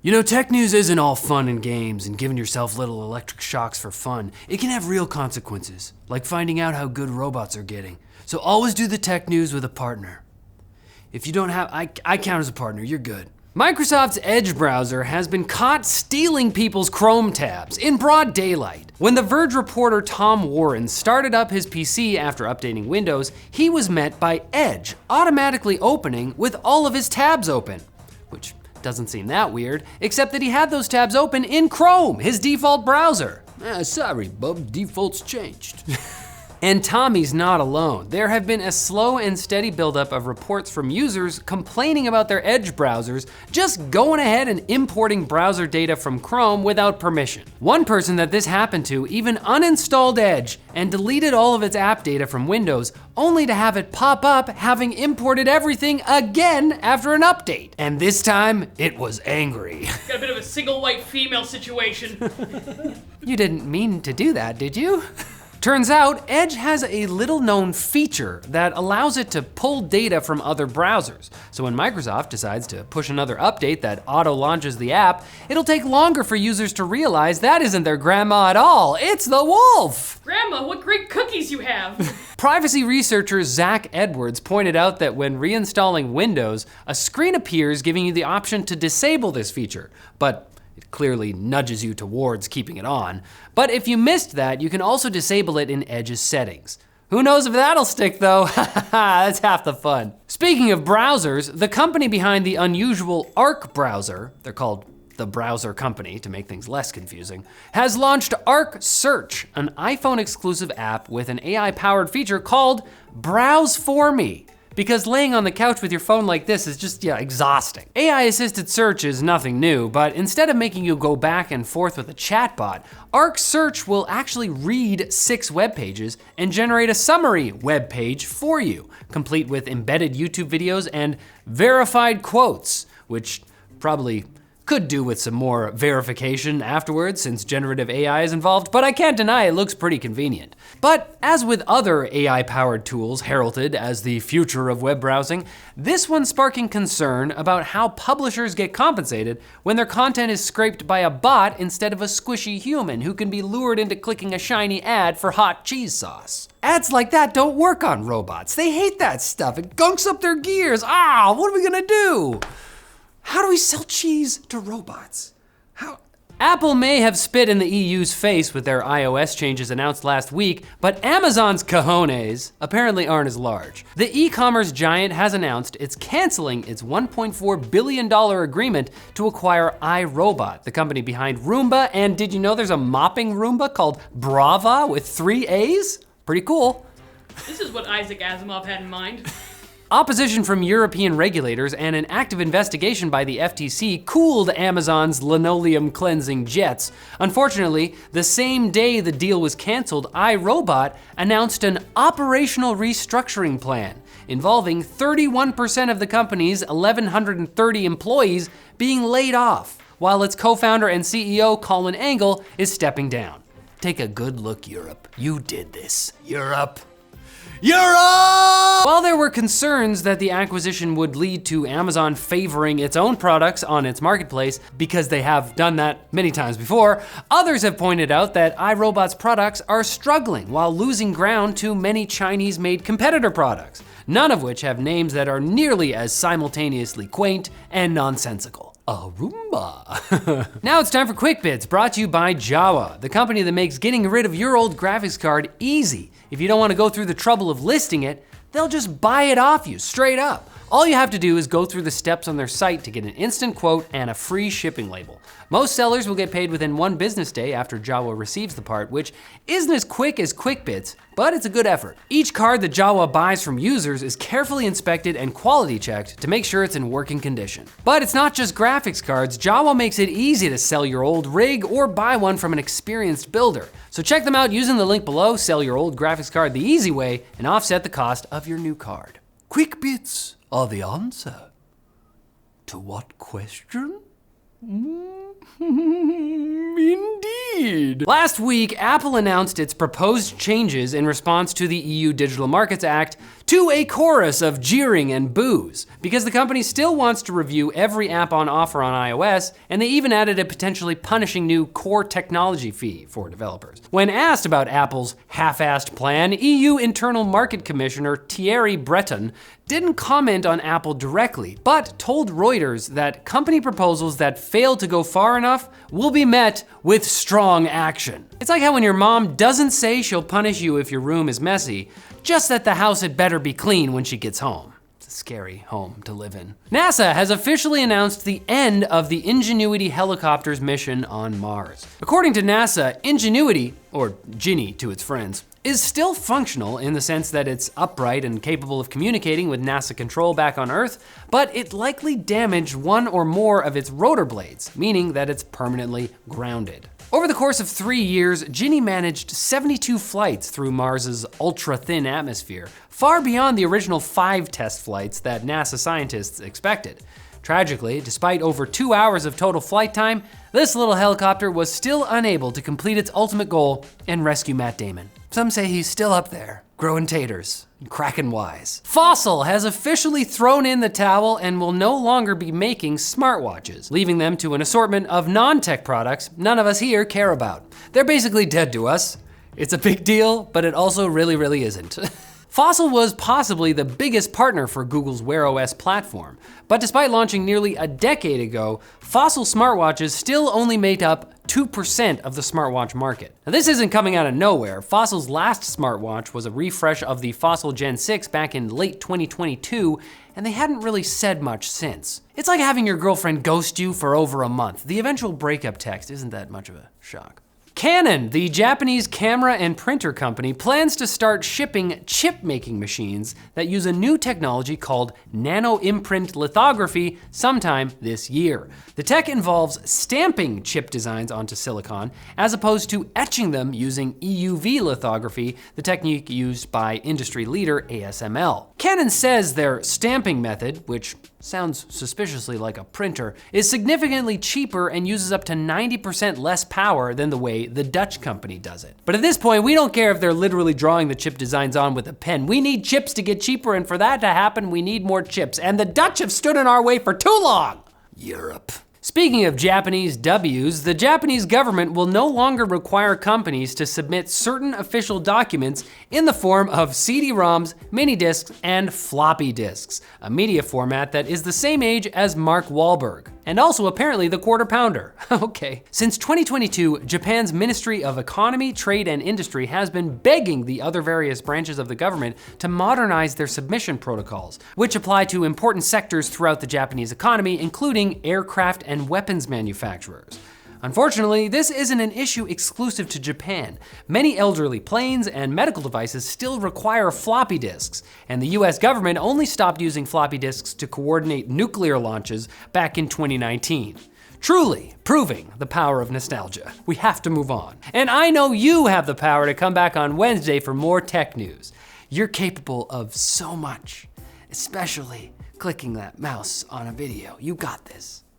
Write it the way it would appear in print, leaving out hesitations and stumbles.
You know, tech news isn't all fun and games and giving yourself little electric shocks for fun. It can have real consequences, like finding out how good robots are getting. So always do the tech news with a partner. If you don't have, I count as a partner, you're good. Microsoft's Edge browser has been caught stealing people's Chrome tabs in broad daylight. When The Verge reporter Tom Warren started up his PC after updating Windows, he was met by Edge automatically opening with all of his tabs open, which doesn't seem that weird, except that he had those tabs open in Chrome, his default browser. Sorry, bub, default's changed. And Tommy's not alone. There have been a slow and steady buildup of reports from users complaining about their Edge browsers just going ahead and importing browser data from Chrome without permission. One person that this happened to even uninstalled Edge and deleted all of its app data from Windows, only to have it pop up having imported everything again after an update. And this time, it was angry. Got a bit of a single white female situation. You didn't mean to do that, did you? Turns out, Edge has a little known feature that allows it to pull data from other browsers. So when Microsoft decides to push another update that auto-launches the app, it'll take longer for users to realize that isn't their grandma at all, it's the wolf! Grandma, what great cookies you have! Privacy researcher Zach Edwards pointed out that when reinstalling Windows, a screen appears giving you the option to disable this feature, but it clearly nudges you towards keeping it on. But if you missed that, you can also disable it in Edge's settings. Who knows if that'll stick though? That's half the fun. Speaking of browsers, the company behind the unusual Arc browser, they're called the Browser Company to make things less confusing, has launched Arc Search, an iPhone exclusive app with an AI-powered feature called Browse For Me. Because laying on the couch with your phone like this is just, exhausting. AI-assisted search is nothing new, but instead of making you go back and forth with a chatbot, Arc Search will actually read 6 web pages and generate a summary web page for you, complete with embedded YouTube videos and verified quotes, which probably could do with some more verification afterwards since generative AI is involved, but I can't deny it looks pretty convenient. But as with other AI-powered tools heralded as the future of web browsing, this one's sparking concern about how publishers get compensated when their content is scraped by a bot instead of a squishy human who can be lured into clicking a shiny ad for hot cheese sauce. Ads like that don't work on robots. They hate that stuff. It gunks up their gears. What are we gonna do? How do we sell cheese to robots? How? Apple may have spit in the EU's face with their iOS changes announced last week, but Amazon's cojones apparently aren't as large. The e-commerce giant has announced it's canceling its $1.4 billion agreement to acquire iRobot, the company behind Roomba, and did you know there's a mopping Roomba called Brava with 3 A's? Pretty cool. This is what Isaac Asimov had in mind. Opposition from European regulators and an active investigation by the FTC cooled Amazon's linoleum cleansing jets. Unfortunately, the same day the deal was canceled, iRobot announced an operational restructuring plan involving 31% of the company's 1,130 employees being laid off, while its co-founder and CEO Colin Angle is stepping down. Take a good look, Europe. You did this. Europe. While there were concerns that the acquisition would lead to Amazon favoring its own products on its marketplace because they have done that many times before, others have pointed out that iRobot's products are struggling while losing ground to many Chinese-made competitor products, none of which have names that are nearly as simultaneously quaint and nonsensical. A Roomba. Now it's time for Quick Bits, brought to you by Jawa, the company that makes getting rid of your old graphics card easy. If you don't want to go through the trouble of listing it, they'll just buy it off you straight up. All you have to do is go through the steps on their site to get an instant quote and a free shipping label. Most sellers will get paid within 1 business day after Jawa receives the part, which isn't as quick as Quick Bits, but it's a good effort. Each card that Jawa buys from users is carefully inspected and quality checked to make sure it's in working condition. But it's not just graphics cards. Jawa makes it easy to sell your old rig or buy one from an experienced builder. So check them out using the link below, sell your old graphics card the easy way, and offset the cost of your new card. Quick Bits are the answer. To what question? Indeed. Indeed. Last week, Apple announced its proposed changes in response to the EU Digital Markets Act to a chorus of jeering and boos, because the company still wants to review every app on offer on iOS, and they even added a potentially punishing new core technology fee for developers. When asked about Apple's half-assed plan, EU Internal Market Commissioner Thierry Breton didn't comment on Apple directly, but told Reuters that company proposals that fail to go far enough will be met with strong action. It's like how when your mom doesn't say she'll punish you if your room is messy, just that the house had better be clean when she gets home. It's a scary home to live in. NASA has officially announced the end of the Ingenuity helicopter's mission on Mars. According to NASA, Ingenuity, or Ginny to its friends, is still functional in the sense that it's upright and capable of communicating with NASA control back on Earth, but it likely damaged one or more of its rotor blades, meaning that it's permanently grounded. Over the course of 3 years, Ginny managed 72 flights through Mars's ultra-thin atmosphere, far beyond the original 5 test flights that NASA scientists expected. Tragically, despite over 2 hours of total flight time, this little helicopter was still unable to complete its ultimate goal and rescue Matt Damon. Some say he's still up there, growing taters and cracking wise. Fossil has officially thrown in the towel and will no longer be making smartwatches, leaving them to an assortment of non-tech products none of us here care about. They're basically dead to us. It's a big deal, but it also really isn't. Fossil was possibly the biggest partner for Google's Wear OS platform, but despite launching nearly a decade ago, Fossil smartwatches still only make up 2% of the smartwatch market. Now, this isn't coming out of nowhere. Fossil's last smartwatch was a refresh of the Fossil Gen 6 back in late 2022, and they hadn't really said much since. It's like having your girlfriend ghost you for over a month. The eventual breakup text isn't that much of a shock. Canon, the Japanese camera and printer company, plans to start shipping chip-making machines that use a new technology called nano-imprint lithography sometime this year. The tech involves stamping chip designs onto silicon, as opposed to etching them using EUV lithography, the technique used by industry leader ASML. Canon says their stamping method, which sounds suspiciously like a printer, is significantly cheaper and uses up to 90% less power than the way the Dutch company does it. But at this point, we don't care if they're literally drawing the chip designs on with a pen. We need chips to get cheaper, and for that to happen, we need more chips. And the Dutch have stood in our way for too long. Europe. Speaking of Japanese W's, the Japanese government will no longer require companies to submit certain official documents in the form of CD-ROMs, mini discs, and floppy disks, a media format that is the same age as Mark Wahlberg. And also apparently the Quarter Pounder. Okay. Since 2022, Japan's Ministry of Economy, Trade, and Industry has been begging the other various branches of the government to modernize their submission protocols, which apply to important sectors throughout the Japanese economy, including aircraft and weapons manufacturers. Unfortunately, this isn't an issue exclusive to Japan. Many elderly planes and medical devices still require floppy disks, and the US government only stopped using floppy disks to coordinate nuclear launches back in 2019. Truly proving the power of nostalgia. We have to move on. And I know you have the power to come back on Wednesday for more tech news. You're capable of so much, especially clicking that mouse on a video. You got this.